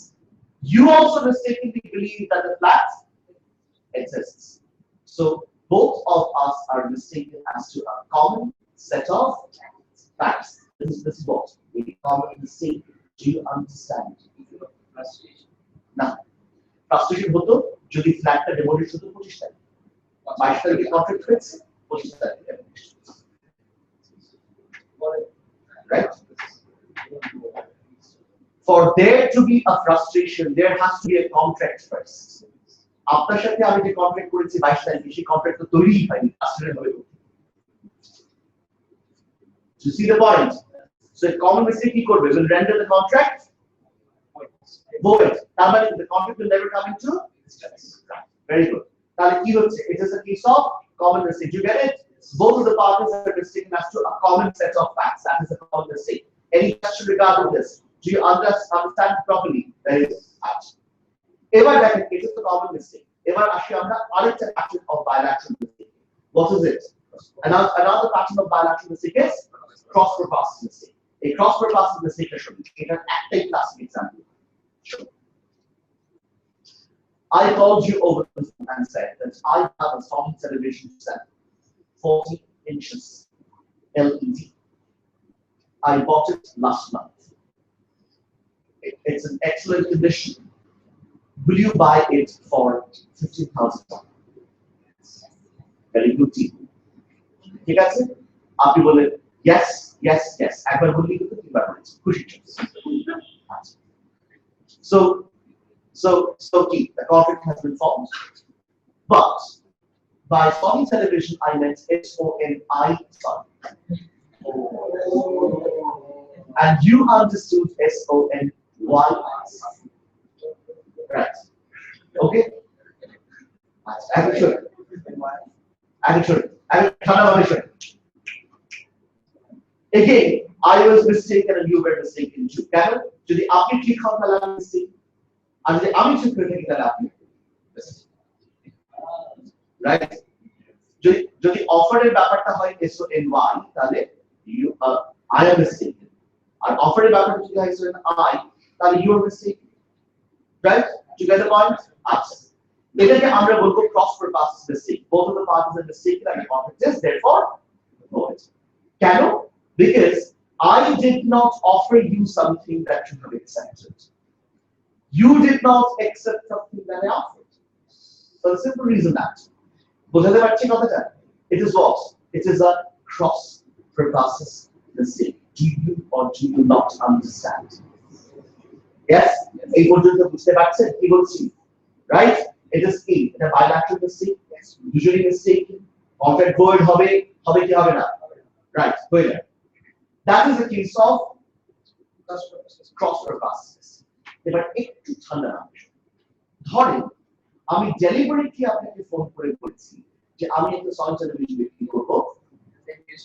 You also mistakenly believe that the flat exists. So both of us are mistaken as to a common set of facts. This is what we common mistake. Do you understand? না, frustration হতো যদি ফ্ল্যাটটা demolish হতো 25 তারিখ। 22 তারিখে contract হয়েছে, 25 তারিখে demolish. Right? For there to be a frustration, there has to be a contract first. আপনার সাথে আমি যে কন্ট্রাক্ট করেছি 22 তারিখে, সেই কন্ট্রাক্ট তো তৈরিই হয়নি, ফ্রাস্ট্রেশন হবে। You see the point? So a common mistake কি করবে? Will render the contract void. তার মানে the contract will never come into existence. Very good. তাহলে কি হচ্ছে? It is a case of common mistake. You get it? Both of the parties are mistaken as to a common set of facts. That is a common mistake. Any question regarding this? Do you understand properly? Very good. এবার দেখেন, it is a common mistake. এবার আসি আমরা আরেকটা pattern of bilateral mistake. What is it? Another pattern of bilateral mistake is cross-purpose mistake. A cross-purpose mistake is shown. It has active classic example. Sure. I called you over the phone and said that I have a solid television set, 40 inches LED. I bought it last month. It's in excellent condition. Will you buy it for $15,000? Very good deal. ঠিক আছে? আপনি বলেন yes, yes, yes. একবার বললেই কিন্তু তিনবার বলেছি। খুশি চলছে। So key, the contract has been formed. But by Sony Television, I meant SONI Sony. And you understood SONY. Right. Okay? Actually. Again, I was mistaken and you were mistaken too. Can যদি আপনি ঠিক হন তাহলে আমি mistake, আর যদি আমি ঠিক হয়ে থাকি তাহলে আপনি mistake, right? যদি অফারের ব্যাপারটা হয় SONY তাহলে I am mistaken, আর অফারের ব্যাপারটা যদি হয় SONI তাহলে you are mistaken, right? You get the point? আচ্ছা, এটাকে আমরা বলবো cross purpose mistake. Both of the parties are mistaken and the contract is therefore void. কেন? Because I did not offer you something that you have accepted. You did not accept something that I offered. For the simple reason that, it is what? It is a cross-purpose mistake. Do you or do you not understand? Yes? Right? It is a bilateral mistake. Yes. Usually mistaken. Contract void hobe ki hobe na. Right? Void. That is the case of cross-purpose. এবার একটু ঠান্ডা নামবে। ধরেন আমি ডেলিভারিটি আপনাকে phone করে বলছি যে আমি একটা সনি টেলিভিশন বিক্রি করব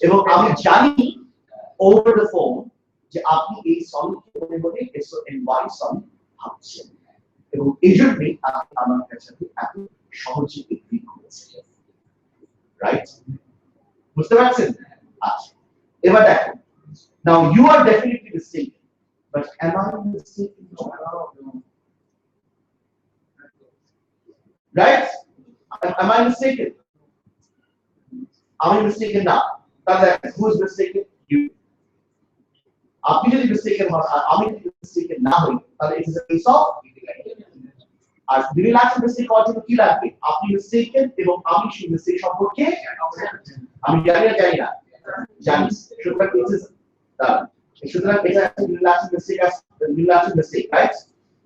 এবং আমি জানি ওভার দ্য ফোন যে আপনি এই সনিকে মনে মনে SONY সনি ভাবছেন এবং এই জন্যই আপনি আমার কাছে এত সহজে বিক্রি করেছেন। রাইট? বুঝতে পারছেন? আচ্ছা, এবার দেখুন Now you are definitely mistaken, but am I mistaken? Right? Am I mistaken? Am I mistaken now? Who is mistaken? You. আপনি যদি mistaken হন আর আমি যদি mistaken না হই তাহলে it is a case of R unilateral mistake হওয়ার জন্য কি লাগবে? আপনি mistaken এবং আমি সেই mistake সম্পর্কে আমি জানি না জানি সুতরাং it is সুতরাং এটা একটা unilateral mistake right?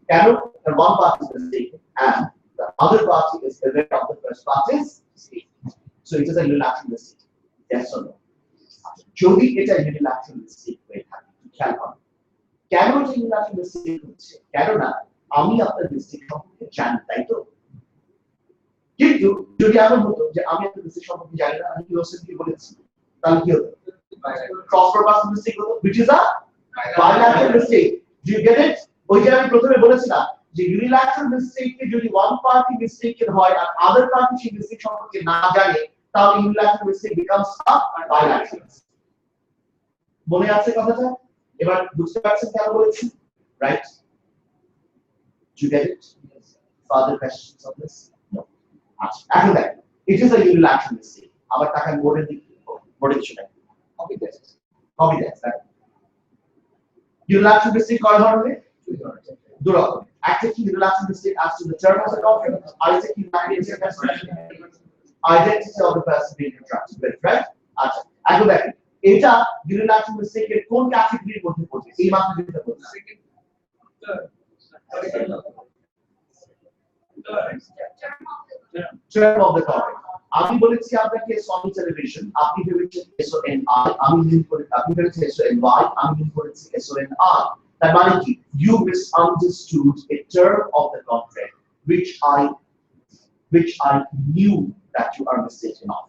কেন? The one party is mistaken and the other party is aware of the first party's mistake. So it is a unilateral mistake. Yes or no? যদি এটা unilateral mistake হয়ে থাকে খেয়াল করুন কেন এটা unilateral mistake হচ্ছে কেননা আমি আপনার mistake সম্পর্কে জানি তাই তো কিন্তু যদি এমন হতো যে আমি আপনার mistake সম্পর্কে জানি না আমি ইনোসেন্টলি বলেছি তাহলে কি হতো cross purpose mistake হতো which is a bilateral mistake do you get it ওই যে আমি প্রথমে বলেছিলাম যে unilateral mistake কে যদি one party mistaken হয় আর other party সেই mistake সম্পর্কে না জানে তাহলে unilateral mistake becomes a bilateral মনে আছে কথাটা এবার বুঝতে পারছেন কেন বলেছি right you get it further questions on this no আচ্ছা এখন দেখ it is a unilateral mistake আবার টাকা বোর্ডে কিছু নাই কপি দেখ unilateral mistake কয় ধরনের দুই রকম একটা কি unilateral mistake as to the term of the contract আর একটা কি identity of the person being contracted with right আচ্ছা এখন দেখ এটা unilateral mistake এর কোন ক্যাটাগরির মধ্যে পড়ছে এই মাত্র যেটা বলছি term of the contract আমি বলেছি আপনাকে সনি টেলিভিশন আপনি ভেবেছেন SONI আমি মিন করে আপনি ভেবেছেন SONY আমি মিন করেছি SONR তার মানে কি you misunderstood a term of the contract which I knew that you are mistaken of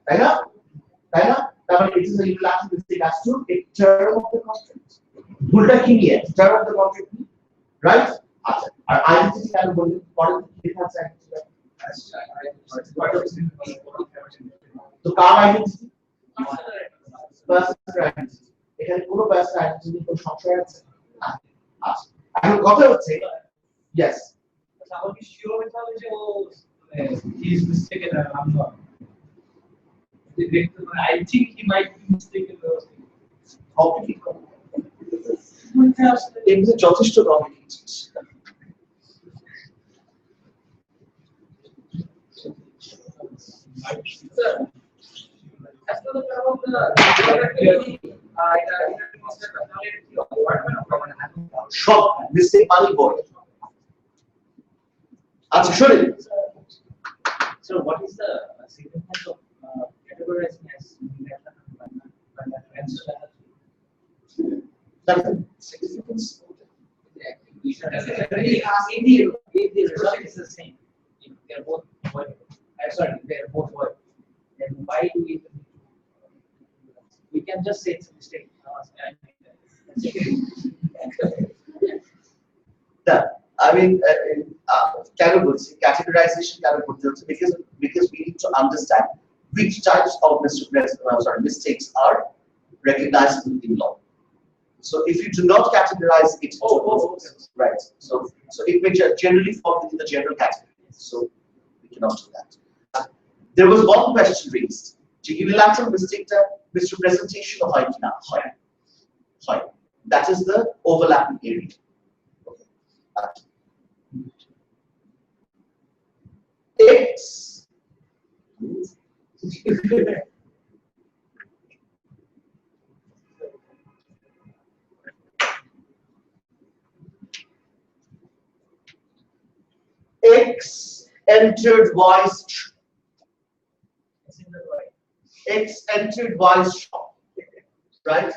তাই না তাহলে it is a unilateral mistake as to a term of the contract ভুলটা কি নিয়ে term of the contract right আচ্ছা আর identity কেন বললেন পরে কি লেখা আছে তো কার আইডেন্টিটি পার্সনের আইডেন্টিটি এখানে কোনো পার্সনের আইডেন্টিটি কোনো সংশয় আছে আচ্ছা এখন কথা হচ্ছে yes আমার কি শিওর হতে হবে যে ও he is mistaken and I'm not I think he might be mistaken এগুলো যথেষ্ট কমপ্লিকেটেড সব মিস্টেক মানি বল আচ্ছা শুনুন So what is the significance of categorizing as that's the significance if the result is the same, if they are both void, they are both void, then why do we can just say it's a mistake. I mean, categorization because we need to understand which types of mistakes are recognized in law. So if you do not categorize it, right? So it may generally fall within the general category. So we cannot do that. There was one question raised: unilateral mistake misrepresentation of sorry, that is the overlapping area. X X entered Y's X entered Y's shop, right?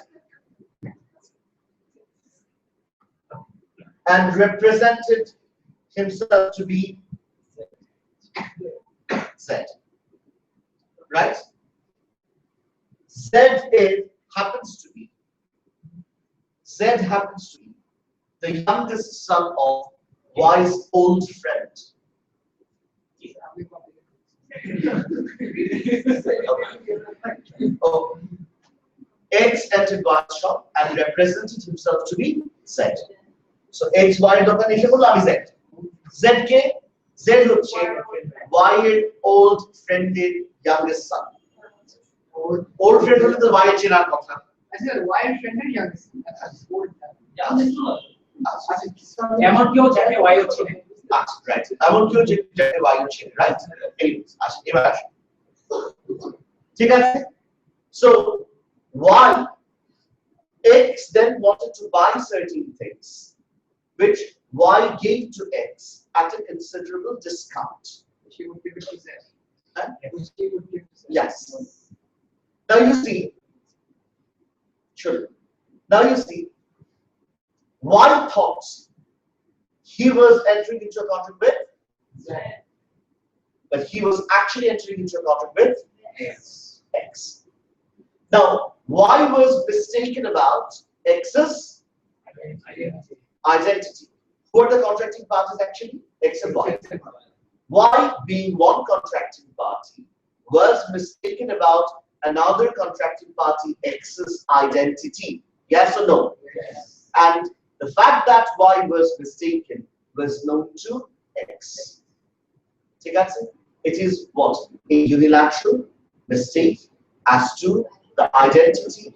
And represented himself to be Z, right? Z happens to be the youngest son of Y's old friend. Oh. X entered Y shop and represented himself to be Z. So X Y দোকানে এসে বলল আমি Z. Z কে Z হচ্ছে Y এর old friend এর youngest son. Old friend হলে তো Y এর চেনার কথা। আচ্ছা why friend এর youngest old এমন কেউ যাকে Y হচ্ছে না। Right. এমন কেউ যাকে Y হচ্ছে right? আচ্ছা এবার আসুন। ঠিক আছে? So Y X then wanted to buy certain things which Y gave to X at a considerable discount. she would give it to Z. Huh? She would give to Z. Yes. Now you see, sure. Now you see, Y thought he was entering into a contract with Z, but he was actually entering into a contract with X. Now, Y was mistaken about X's identity. Who are the contracting parties actually? X and Y. Y, being one contracting party, was mistaken about another contracting party X's identity. Yes or no? Yes. And the fact that Y was mistaken was known to X. ঠিক আছে? It is what? A unilateral mistake as to the identity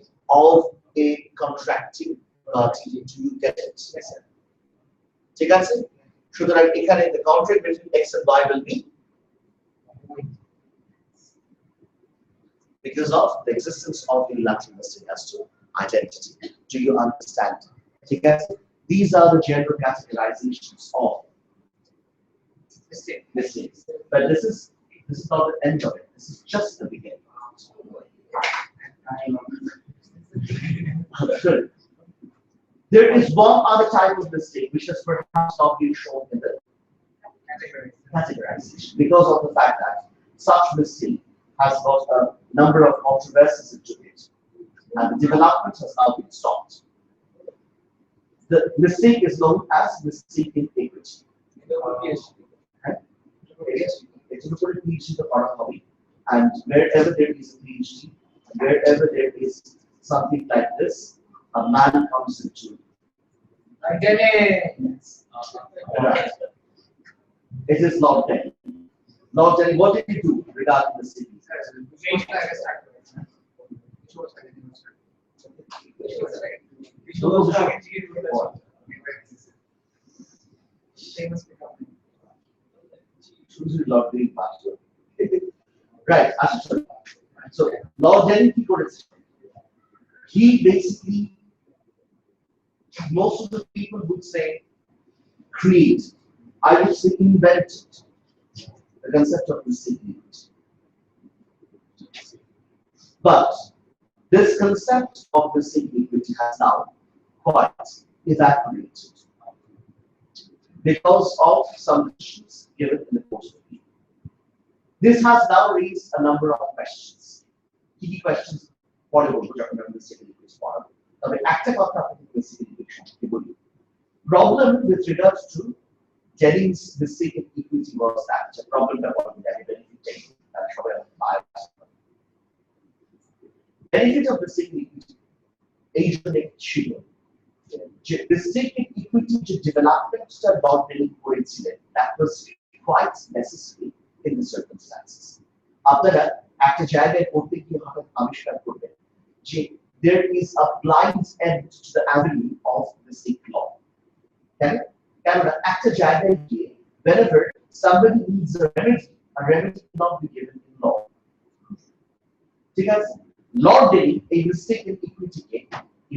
of a contracting party. Do you get it? Yes, sir. ঠিক আছে? সুতরাং এখানে the contract between X and Y will be because of the existence of unilateral mistake as to identity. Do you understand? ঠিক আছে? These are the general categorizations of mistakes. But this is not the end of it. This is just the beginning. There is one other type of mistake which has perhaps not been shown in the categorization because of the fact that such mistake has got a number of controversies into it and the development has now been stopped. The mistake is known as mistaken equity. It's a PhD to part of hobby, and wherever there is a PhD, wherever there is something like this, a man comes into. It is Lord Denny. Lord Denny, what did he do regarding the city? Lord Denny pastor. Right, so Lord Denny he got it. He basically, most of the people would say, create. I would say invented the concept of mistake equity. But this concept of mistake equity has now quite evaporated because of some decisions given in the course of the year. This has now raised a number of questions. Key questions. Problem with regards to Jennings' mistaken equity was that the problem that benefit of mistaken equity, Asian Chile. Mistaken equity to development coincident that was quite necessary in the circumstances. After that, after জায়গায় করতে গিয়ে হঠাৎ আবিষ্কার করবে যে there is a blind end to the avenue of mistake law. কেননা একটা জায়গায় গিয়ে whenever somebody needs a remedy cannot be given in law. ঠিক আছে? Lord Denny a mistaken equity K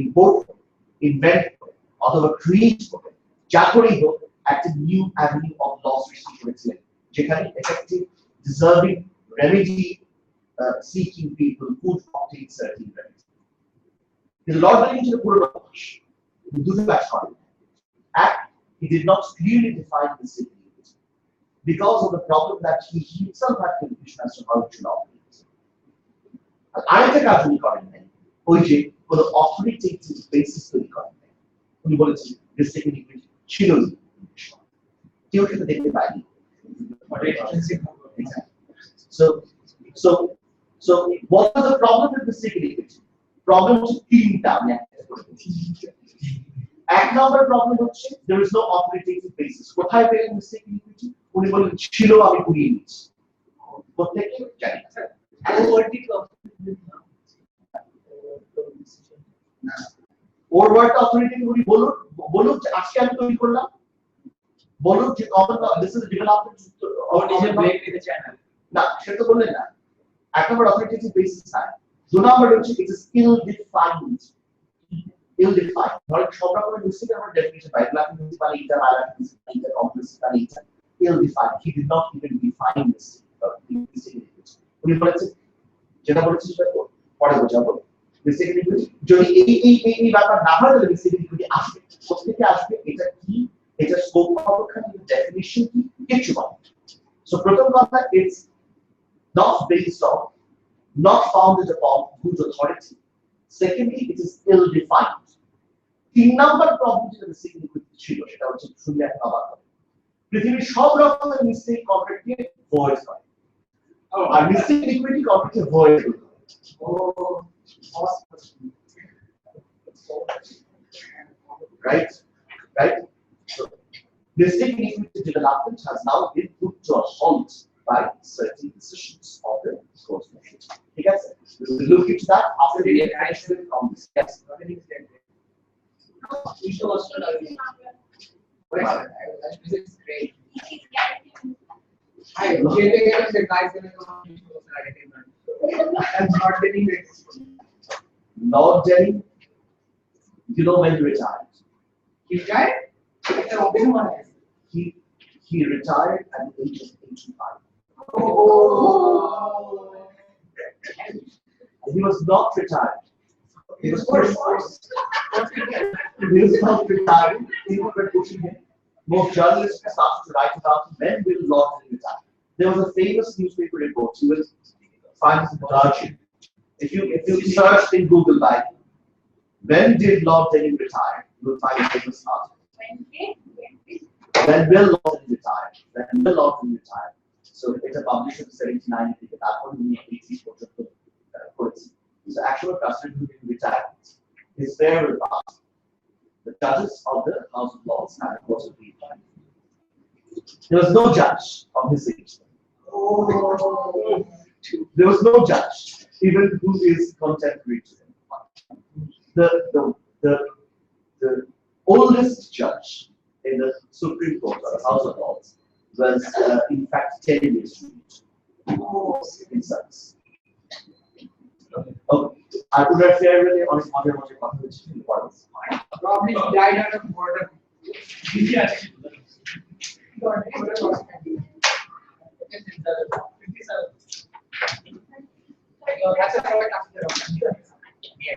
import করে, invent করে, অথবা create করে, যা করেই হোক একটা new avenue of law সৃষ্টি করেছিলেন যেখানে effective deserving remedy seeking people could obtain certain remedy. The Lord Denny ছিল পুরো রকমাস দুটো কাজ করেন। এক, he did not clearly define the significance because of the problem that he himself had confusion as to how it should operate. আর আরেকটা কাজ উনি করেন নাই, ওই যে কোনো authoritative basis তৈরি করেন নাই। উনি বলেছেন the significance ছিল না, কেউ সেটা দেখতে পায়নি। So what was the problem with the significance? Problem হচ্ছে তিনটা আমি একটা করে বলছি। এক নম্বর প্রবলেম হচ্ছে there is no authoritative basis কোথায় পেলেন মিস্টেক ইকুইটি উনি বলেন ছিল আমি কুড়িয়ে নিচ্ছি প্রত্যেকে জানি ওর ওয়ার্ডটা অথরিটেটিভ উনি বলুন বলুন যে আজকে আমি তৈরি করলাম বলুন যে কমন দিস ইজ ডেভেলপমেন্ট ওর নিজে ব্রেক নিতে চায় না না সেটা বললেন না এক নম্বর অথরিটেটিভ বেসিস নাই দু নম্বর হচ্ছে ইট ইজ ইল ডিফাইন্ড ধরেন সব রকমের মিস্টেক আমরা ডেফিনিশন পাই ব্ল্যাক মিউনিসিপাল ইন্টারনাল মিউনিসিপাল কমপ্লেক্সিপাল ill defined he did not even define this উনি বলেছেন যেটা বলেছেন সেটা পরে বোঝাবো মিস্টেক যদি এই ব্যাপার না হয় তাহলে মিস্টেক আসবে কোথেকে আসবে এটা কি এটা স্কোপ কতখানি ডেফিনিশন কি কিছু বলে সো প্রথম কথা it's not based on, not founded upon whose authority. Secondly, it is ill-defined. তিন নাম্বার প্রবলেম যেটা মিস্টেক ইকুইটি ছিল সেটা হচ্ছে শুনলে একটা অবাক হবে পৃথিবীর সব রকমের মিস্টেক কন্ট্রাক্টকে ভয়েড হয় আর মিস্টেক ইকুইটি কন্ট্রাক্টকে ভয়েড হয় right so mistake inequity development has now been put to a halt by certain decisions of the court. Okay, we will look into that after the reaction from this. Yes, You should also know this. This is great. I really get the guys in the That's not getting it. Lord Delhi, you know when he retired? He died? It's an open one. He retired at the age of 85. Oh. He was not retired. He was forced. He was not retired. People were pushing him. Most journalists started to write about when will Lord Delhi retire. There was a famous newspaper report. He was finds in Darjeeling. If you search in Google by when did Lord Delhi retire, you will find a famous article. When will Lord Delhi retire? When will Lord Delhi retire? So it's a published in 79. I think that one we need 80s for so actual custody who didn't retire. His fair will pass. The judges of the House of Lords had a course of retired. There was no judge of his age. There was no judge, even who is contemporary to him. The oldest judge in the Supreme Court or the House of Lords was in fact 10 years in service. Okay. I would have fair really on other contribution in the parties. Probably died out of boredom. Yes. That's a private after. Yeah.